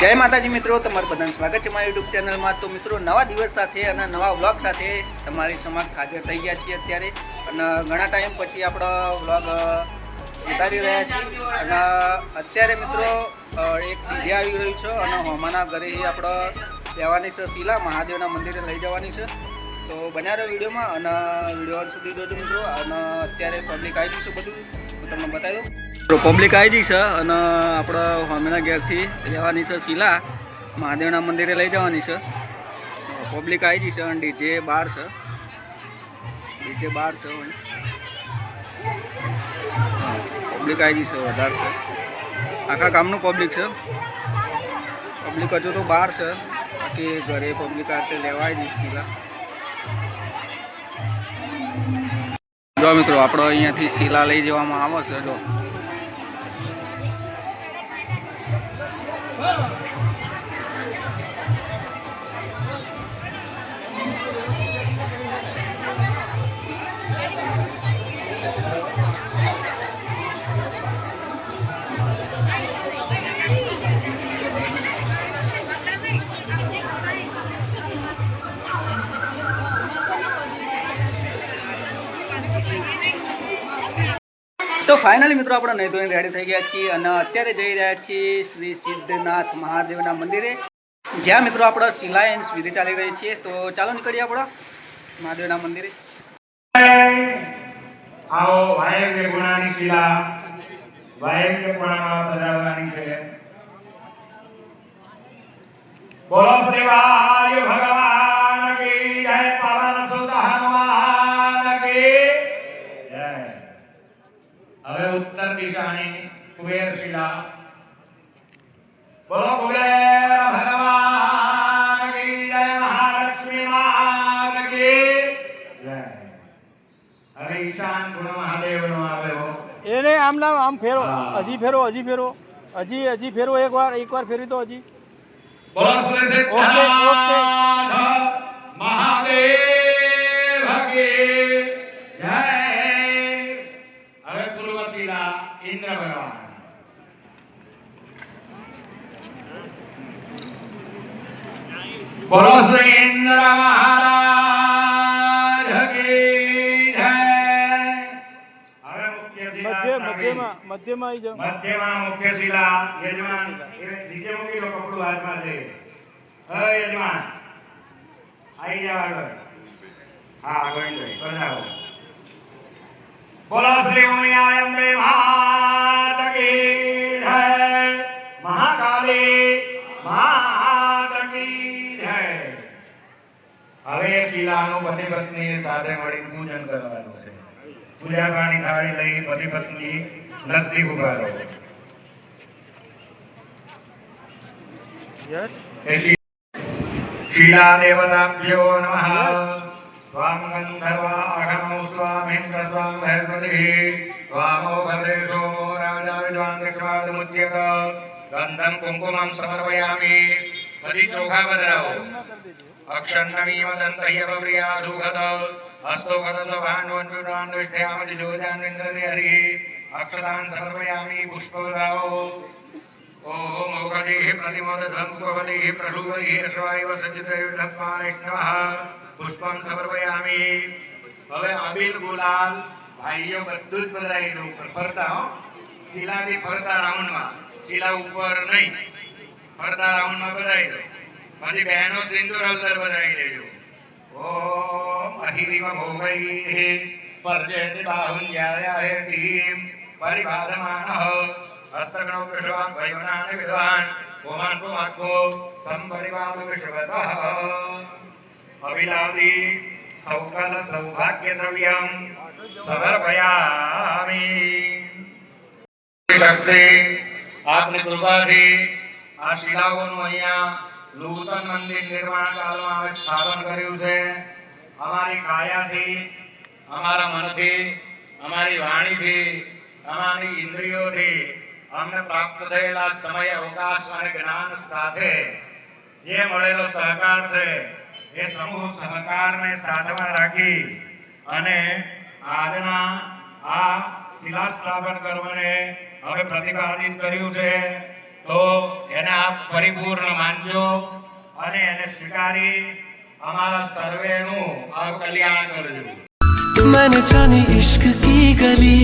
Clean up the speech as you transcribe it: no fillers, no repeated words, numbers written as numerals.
જય માતાજી મિત્રો, તમારું બધાનું સ્વાગત છે મારા યુટ્યુબ ચેનલમાં। તો મિત્રો, નવા દિવસ સાથે અને નવા વ્લોગ સાથે તમારી સમક્ષ હાજર થઈ ગયા છીએ અત્યારે, અને ઘણા ટાઈમ પછી આપણો વ્લોગ ઉતારી રહ્યા છીએ। અને અત્યારે મિત્રો એક ડીજે આવી રહ્યું છે અને હોમાના ઘરે આપણે લેવાની છે શીલા, મહાદેવના મંદિરે લઈ જવાની છે। તો બન્યા રહ્યો વિડીયોમાં અને વિડીયો સુધી જોજો મિત્રો। અને અત્યારે પબ્લિક આવી ગયું છે, બધું હું તમને બતાવી દઉં। પબ્લિક આવી જઈ છે અને આપણે હોમીના ઘેરથી લેવાની છે શીલા, મહાદેવના મંદિરે લઈ જવાની છે। પબ્લિક આવી જઈ છે અને ડીજે બહાર છે, પબ્લિક આવી જઈ છે, વધારે છે, આખા ગામનું પબ્લિક છે। પબ્લિક હજુ તો બહાર છે, બાકી ઘરે પબ્લિક આ લેવા આવી જઈ શીલા। જો મિત્રો, આપણે અહીંયાથી શીલા લઈ જવામાં આવે છે। જો તો ફાઇનલી મિત્રો, આપણે નહીં ધોઈને રેડી થઈ ગયા છીએ અને અત્યારે જઈ રહ્યા છીએ શ્રી સિદ્ધનાથ મહાદેવના મંદિરે, જ્યાં મિત્રો આપણે શિલાયન વિધિ ચાલી રહી છે। તો ચાલો નીકળીએ આપણા મહાદેવના મંદિરે। આવો વાયવ્ય ગુણાની શિલા વાયવ્ય ગુણામાં પધરાવવાની છે। બોલો દેવાય ભગવાન કી જય, પવન સુત હનુમાન કી જય। હવે ઉત્તર દિશાની કુબેર શિલા, બોલો કુબેર ભગવાન કી જય, મહાલક્ષ્મી માત કી જય। હવે ઈશાન ગુણ મહાદેવનો આવ્યો, એને આમ નામ આમ ફેરો, હજી ફેરો, હજી ફેરો, એકવાર ફેરવી તો હજી। બોલો સિદ્ધનાથ મહાદેવ કી જય। હવે પૂર્વ શિલા ઇન્દ્ર ભગવાન, બોલો શ્રી ઇન્દ્ર મહારાજ કી જય। હવે મુખ્ય શિલા મધ્યમાં આવી જાઓ। મધ્યમાં મુખ્ય શિલા યજમાન નીચે મૂકી દો, કપડું હાથમાં છે। હે યજમાન, આવી જાવ આગળ। હા, ગોવિંદભાઈ બતાવો। બોલો શ્રી ઉમિયાંબે માત કી જય, મહાકાળી માત કી જય। હવે શિલાનું પતિ પત્ની સાથે મળી પૂજન કરવાનું છે। પૂજા પાણી થાળી લઈ પતિ પત્ની નજદીક ઉભા રહો। શિલા દેવતાભ્યો નમઃ। સ્વામ ગંધર્વા અઘમો સ્વામિન્દ્ર સ્વામ ભૈરવદેહી સ્વામો ભદ્રેશો રાજા વિદ્વાન દક્ષિણાદમુચ્યત। ગંધમ કુંકુમમ સમર્પયામિ। બધી ચોખા બદરાવો। અક્ષન્નમી વદંતય પ્રિયાધુગત હસ્તો ગતસ્વ ભાંડવન વિદ્વાન વિષ્ઠયામિ જોજાન ઇન્દ્રદે હરિ। અક્ષતાન સમર્પયામિ। પુષ્પ બદરાવો। ઓમ ઔષધિઃ પ્રતિમોદધં ભગવતીઃ પ્રસૂવરીઃ અશ્વાયવ સજ્જતયુદ્ધપાણિષ્ણવઃ। પુષ્પં સમર્પયામિ। હવે અબીલ ગુલાલ ભાઈઓ બધું જ બદલાઈ દો, ફરતા હો, શિલાથી ફરતા રાઉન્ડમાં, શિલા ઉપર નહીં, ફરતા રાઉન્ડમાં બદલાઈ દો। પછી બહેનો સિંદૂર હળદર બદલાઈ લેજો। ઓમ અહિરિવ ભોગૈઃ પરજેતિ બાહું જ્યાયાહેતિં પરિબાધમાનઃ। હસ્તગણો વિશ્વાન ભયોનાને વિદ્વાન ઓમાન પુમાકો સંપરિવાદ વિશ્વતઃ। અવિલાદી સૌકલ સૌભાગ્ય દ્રવ્યમ સમર્પયામિ। શક્તિ આપની કૃપાથી આ શિલાઓનું અહીંયા નૂતન મંદિર નિર્માણ કાલમાં અમે સ્થાપન કર્યું છે। અમારી કાયાથી, અમારા મનથી, અમારી વાણીથી, અમારી ઇન્દ્રિયોથી અમને પ્રાપ્ત થયેલા સમય અવકાશ અને જ્ઞાન સાથે જે મળેલો સહકાર છે, એ સમૂહ સહકારને સાથમાં રાખી અને આજના આ શિલા સ્થાપન કર્મને હવે પ્રતિપાદિત કર્યું છે। તો એને આપ પરિપૂર્ણ માનજો અને એને સ્વીકારી અમારા સર્વેનું આપ કલ્યાણ કરજો. मैंने जानी इश्क की गली